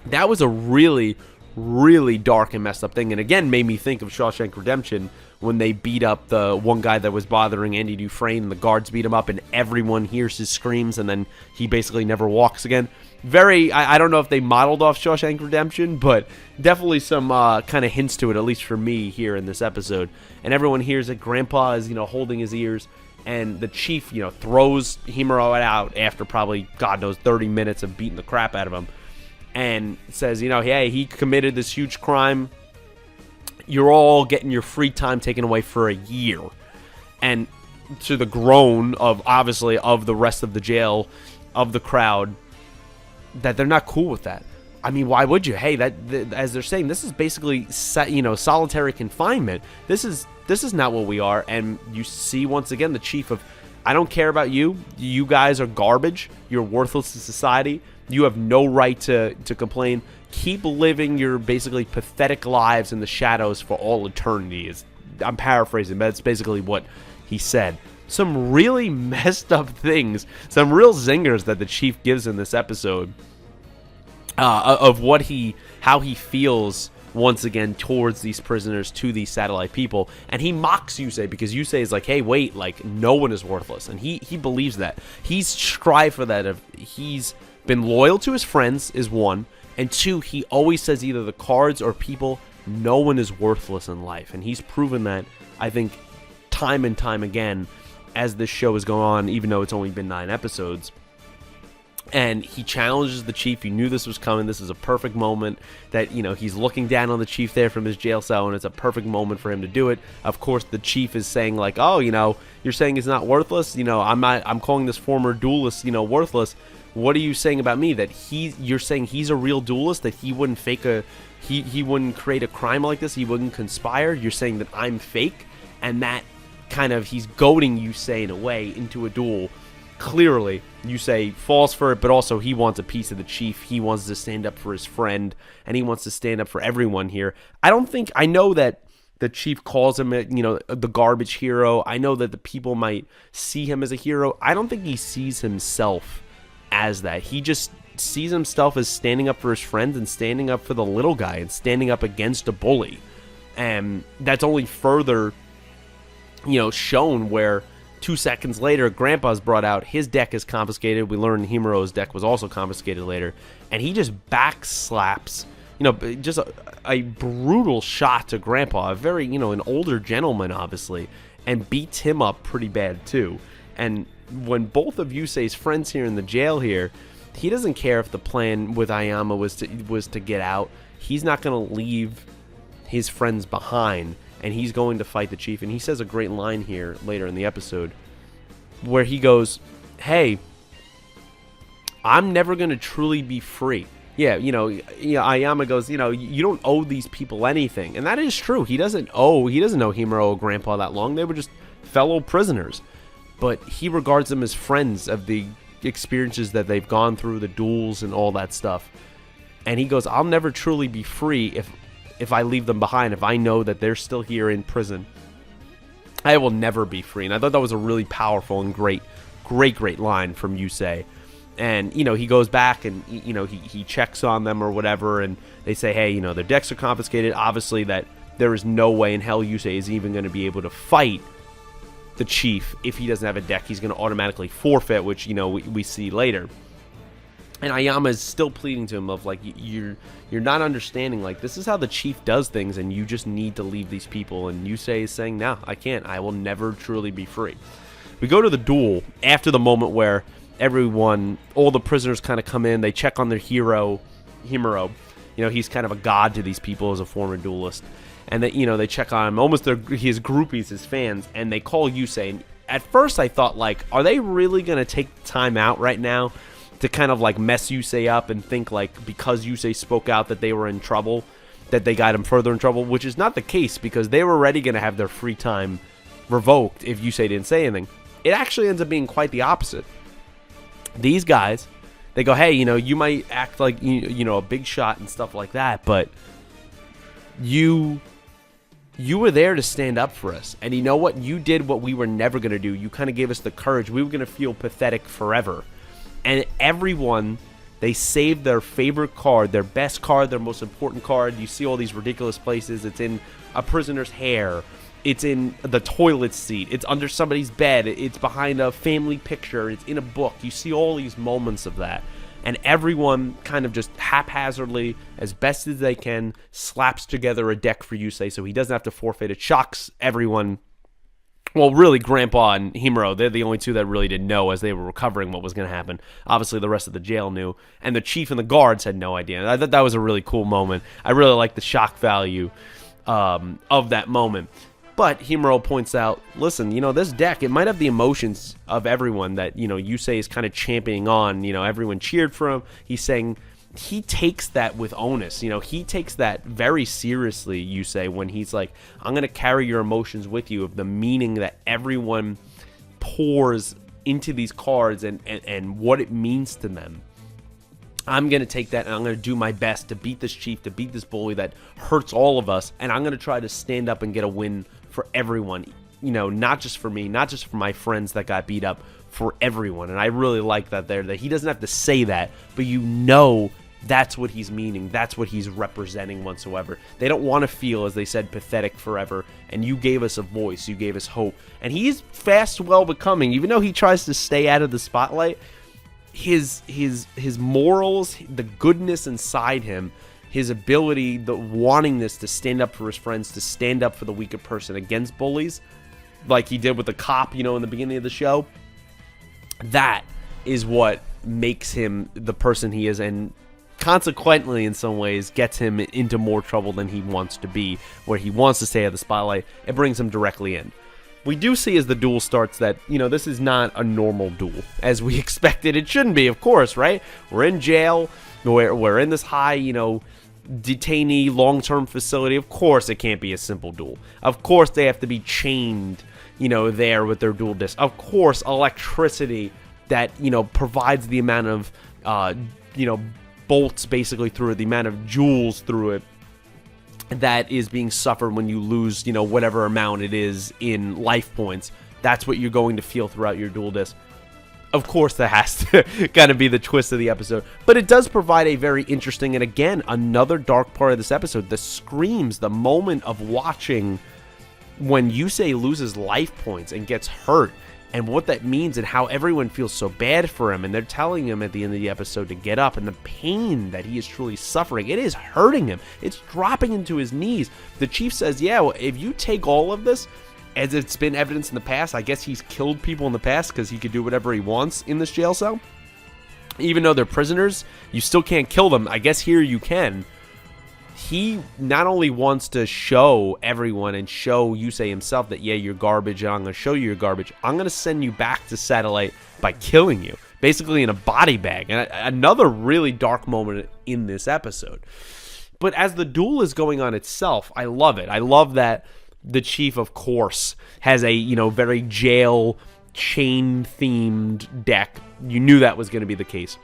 that was a really, really dark and messed up thing. And again, made me think of Shawshank Redemption when they beat up the one guy that was bothering Andy Dufresne, and the guards beat him up, and everyone hears his screams, and then he basically never walks again. I don't know if they modeled off Shawshank Redemption, but definitely some kind of hints to it, at least for me here in this episode. And everyone hears that Grandpa is, holding his ears, and the chief, throws Himuro out after probably, God knows, 30 minutes of beating the crap out of him, and says, hey, he committed this huge crime. You're all getting your free time taken away for a year. And to the groan of, obviously, of the rest of the jail, of the crowd, that they're not cool with that. I mean, why would you? Hey, as they're saying, this is basically, solitary confinement. This is not what we are. And you see, once again, the chief of, I don't care about you. You guys are garbage. You're worthless to society. You have no right to complain. Keep living your basically pathetic lives in the shadows for all eternity. I'm paraphrasing, but that's basically what he said. Some really messed up things, some real zingers that the chief gives in this episode of how he feels once again towards these prisoners, to these Satellite people. And he mocks Yusei because Yusei is like, hey, wait, like, no one is worthless. And he believes that. He's strived for that. He's been loyal to his friends, is one. And two, he always says either the cards or people, no one is worthless in life. And he's proven that, I think, time and time again as this show is going on, even though it's only been 9 episodes. And he challenges the chief. You knew this was coming. This is a perfect moment that, he's looking down on the chief there from his jail cell, and it's a perfect moment for him to do it. Of course, the chief is saying, like, oh, you're saying he's not worthless? I'm calling this former duelist, worthless. What are you saying about me? That you're saying he's a real duelist, that he wouldn't he wouldn't create a crime like this, he wouldn't conspire? You're saying that I'm fake? And that kind of, he's goading Yusei in a way into a duel. Clearly, Yusei falls for it, but also he wants a piece of the chief. He wants to stand up for his friend, and he wants to stand up for everyone here. I know that the chief calls him, the garbage hero. I know that the people might see him as a hero. I don't think he sees himself as that. He just sees himself as standing up for his friends and standing up for the little guy and standing up against a bully. And that's only further, shown where 2 seconds later, Grandpa's brought out, his deck is confiscated. We learned Himuro's deck was also confiscated later. And he just backslaps, just a brutal shot to Grandpa, a very, an older gentleman, obviously, and beats him up pretty bad, too. And when both of Yusei's friends here in the jail here, he doesn't care if the plan with Ayama was to get out. He's not going to leave his friends behind, and he's going to fight the chief. And he says a great line here later in the episode where he goes, hey, I'm never going to truly be free. Yeah, Ayama goes, you don't owe these people anything. And that is true. He doesn't know Himuro or Grandpa that long. They were just fellow prisoners. But he regards them as friends of the experiences that they've gone through, the duels and all that stuff. And he goes, I'll never truly be free if I leave them behind, if I know that they're still here in prison. I will never be free. And I thought that was a really powerful and great line from Yusei. And, he goes back and, he checks on them or whatever, and they say, hey, their decks are confiscated. Obviously that there is no way in hell Yusei is even going to be able to fight the chief. If he doesn't have a deck, he's going to automatically forfeit, which, we see later. And Ayama is still pleading to him of, like, you're not understanding, like, this is how the chief does things, and you just need to leave these people. And Yusei is saying, no, I can't. I will never truly be free. We go to the duel after the moment where all the prisoners kind of come in. They check on their hero, Himuro. He's kind of a god to these people as a former duelist. And they check on him, almost his groupies, his fans, and they call Yusei. And at first I thought, like, are they really going to take time out right now to kind of like mess Yusei up and think like because Yusei spoke out that they were in trouble, that they got him further in trouble, which is not the case because they were already going to have their free time revoked if Yusei didn't say anything. It actually ends up being quite the opposite. These guys, they go, hey, you might act like, a big shot and stuff like that, but you were there to stand up for us. And you know what? You did what we were never going to do. You kind of gave us the courage. We were going to feel pathetic forever. And everyone, they saved their favorite card, their best card, their most important card. You see all these ridiculous places. It's in a prisoner's hair. It's in the toilet seat. It's under somebody's bed. It's behind a family picture. It's in a book. You see all these moments of that. And everyone kind of just haphazardly, as best as they can, slaps together a deck for Yusei so he doesn't have to forfeit. It shocks everyone. Well, really, Grandpa and Himuro, they're the only two that really didn't know as they were recovering what was going to happen. Obviously, the rest of the jail knew. And the chief and the guards had no idea. And I thought that was a really cool moment. I really like the shock value of that moment. But Himuro points out, listen, this deck, it might have the emotions of everyone that, Yusei is kind of championing on. Everyone cheered for him. He's saying he takes that with onus. He takes that very seriously, Yusei, when he's like, I'm going to carry your emotions with you of the meaning that everyone pours into these cards and what it means to them. I'm going to take that and I'm going to do my best to beat this chief, to beat this bully that hurts all of us. And I'm going to try to stand up and get a win for everyone, not just for me, not just for my friends that got beat up, for everyone. And I really like that there, that he doesn't have to say that, but that's what he's meaning. That's what he's representing whatsoever. They don't want to feel, as they said, pathetic forever. And you gave us a voice. You gave us hope. And he's fast well becoming, even though he tries to stay out of the spotlight, his morals, the goodness inside him, his ability, the wantingness to stand up for his friends, to stand up for the weaker person against bullies, like he did with the cop, in the beginning of the show, that is what makes him the person he is, and consequently, in some ways, gets him into more trouble than he wants to be, where he wants to stay out of the spotlight. It brings him directly in. We do see as the duel starts that, this is not a normal duel, as we expected it shouldn't be, of course, right? We're in jail, we're in this high, detainee long-term facility. Of course it can't be a simple duel. Of course they have to be chained, there with their dual disc. Of course electricity that, provides the amount of, bolts basically through it, the amount of joules through it that is being suffered when you lose, whatever amount it is in life points. That's what you're going to feel throughout your dual disc. Of course, that has to kind of be the twist of the episode. But it does provide a very interesting, and again, another dark part of this episode. The screams, the moment of watching when Yusei loses life points and gets hurt, and what that means and how everyone feels so bad for him. And they're telling him at the end of the episode to get up, and the pain that he is truly suffering. It is hurting him. It's dropping into his knees. The chief says, yeah, well, if you take all of this, as it's been evidenced in the past, I guess he's killed people in the past because he could do whatever he wants in this jail cell. Even though they're prisoners, you still can't kill them. I guess here you can. He not only wants to show everyone and show Yusei himself that, yeah, you're garbage, and I'm going to show you you're garbage. I'm going to send you back to Satellite by killing you, basically in a body bag. And another really dark moment in this episode. But as the duel is going on itself, I love it. I love that the chief, of course, has a, very jail chain-themed deck. You knew that was going to be the case.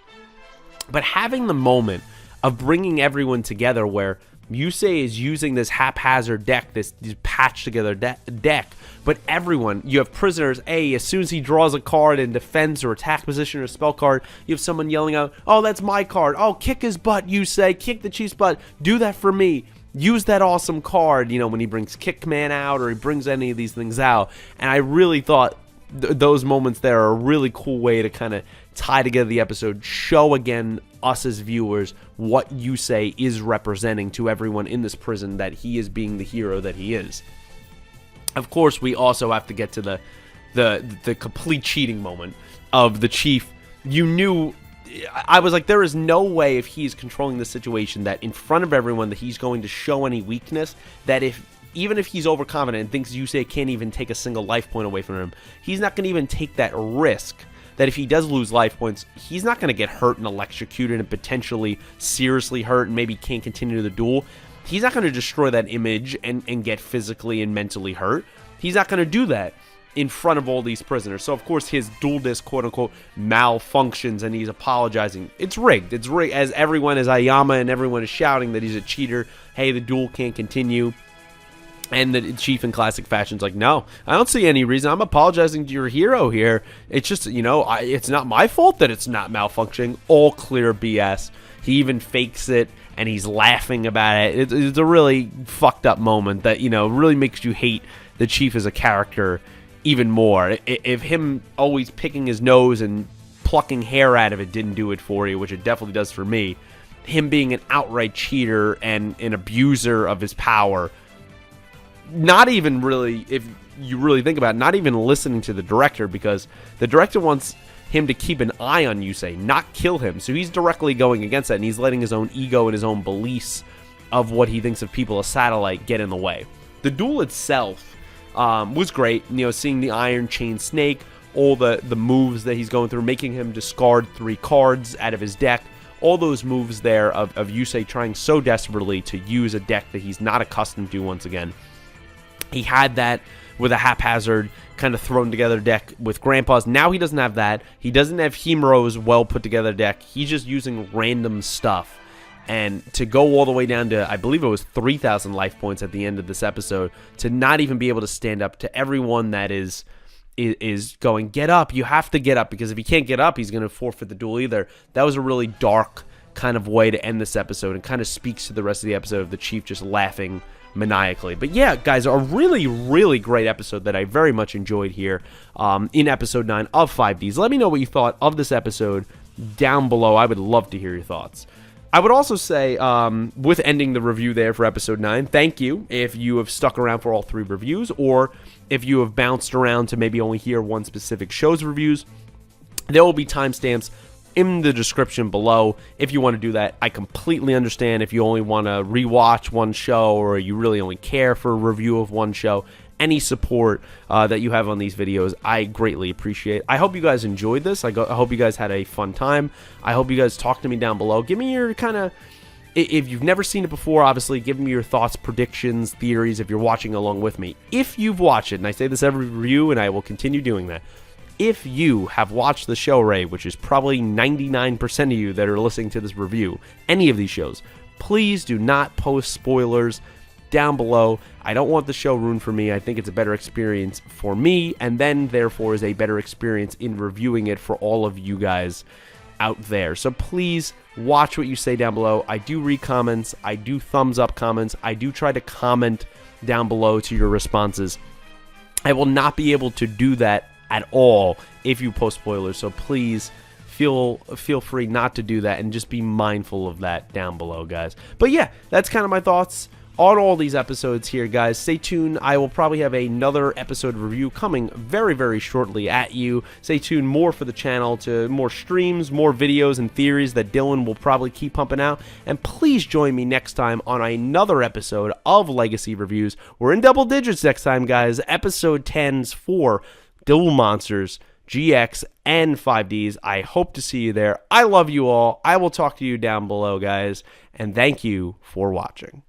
But having the moment of bringing everyone together where Yusei is using this haphazard deck, this patched-together deck, but everyone, you have prisoners, as soon as he draws a card in defense or attack position or spell card, you have someone yelling out, oh, that's my card. Oh, kick his butt, Yusei. Kick the chief's butt. Do that for me. Use that awesome card, when he brings Kickman out or he brings any of these things out. And I really thought those moments there are a really cool way to kind of tie together the episode, show again us as viewers what Yusei is representing to everyone in this prison, that he is being the hero that he is. Of course, we also have to get to the complete cheating moment of the chief. You knew, I was like, there is no way if he's controlling the situation that in front of everyone that he's going to show any weakness, that even if he's overconfident and thinks Yusei can't even take a single life point away from him, he's not going to even take that risk that if he does lose life points, he's not going to get hurt and electrocuted and potentially seriously hurt and maybe can't continue the duel. He's not going to destroy that image and get physically and mentally hurt. He's not going to do that in front of all these prisoners. So, of course, his duel disc, quote-unquote, malfunctions, and he's apologizing. It's rigged. It's rigged, as Ayama and everyone is shouting that he's a cheater. Hey, the duel can't continue. And the chief in classic fashion's like, no, I don't see any reason. I'm apologizing to your hero here. It's just, it's not my fault that it's not malfunctioning. All clear BS. He even fakes it, and he's laughing about it. It's a really fucked up moment that, really makes you hate the chief as a character even more. If him always picking his nose and plucking hair out of it didn't do it for you, which it definitely does for me, him being an outright cheater and an abuser of his power, not even really, if you really think about it, not even listening to the director, because the director wants him to keep an eye on Yusei, not kill him. So he's directly going against that, and he's letting his own ego and his own beliefs of what he thinks of people as satellite get in the way. The duel itself was great, seeing the Iron Chain Snake, all the moves that he's going through, making him discard 3 cards out of his deck, all those moves there of Yusei trying so desperately to use a deck that he's not accustomed to once again. He had that with a haphazard kind of thrown together deck with Grandpa's. Now he doesn't have that. He doesn't have Himuro's well put together deck. He's just using random stuff. And to go all the way down to, I believe it was 3,000 life points at the end of this episode, to not even be able to stand up to everyone that is going, get up. You have to get up, because if he can't get up, he's going to forfeit the duel either. That was a really dark kind of way to end this episode, and kind of speaks to the rest of the episode of the chief just laughing maniacally. But yeah, guys, a really, really great episode that I very much enjoyed here in episode 9 of 5Ds. Let me know what you thought of this episode down below. I would love to hear your thoughts. I would also say, with ending the review there for episode 9, thank you if you have stuck around for all 3 reviews, or if you have bounced around to maybe only hear one specific show's reviews. There will be timestamps in the description below if you want to do that. I completely understand if you only want to rewatch one show, or you really only care for a review of one show. Any support that you have on these videos, I greatly appreciate. I hope you guys enjoyed this. I hope you guys had a fun time. I hope you guys talk to me down below. Give me your kind of, if you've never seen it before, obviously, give me your thoughts, predictions, theories if you're watching along with me. If you've watched it, and I say this every review, and I will continue doing that, if you have watched the show, Ray, which is probably 99% of you that are listening to this review, any of these shows, please do not post spoilers down below. I don't want the show ruined for me. I think it's a better experience for me, and then, therefore, is a better experience in reviewing it for all of you guys out there. So please watch what you say down below. I do read comments. I do thumbs up comments. I do try to comment down below to your responses. I will not be able to do that at all if you post spoilers, so please feel free not to do that, and just be mindful of that down below, guys. But yeah, that's kind of my thoughts on all these episodes here, guys. Stay tuned. I will probably have another episode review coming very, very shortly at you. Stay tuned more for the channel, to more streams, more videos and theories that Dylan will probably keep pumping out. And please join me next time on another episode of Legacy Reviews. We're in double digits next time, guys. Episode 10's for Duel Monsters, GX, and 5Ds. I hope to see you there. I love you all. I will talk to you down below, guys. And thank you for watching.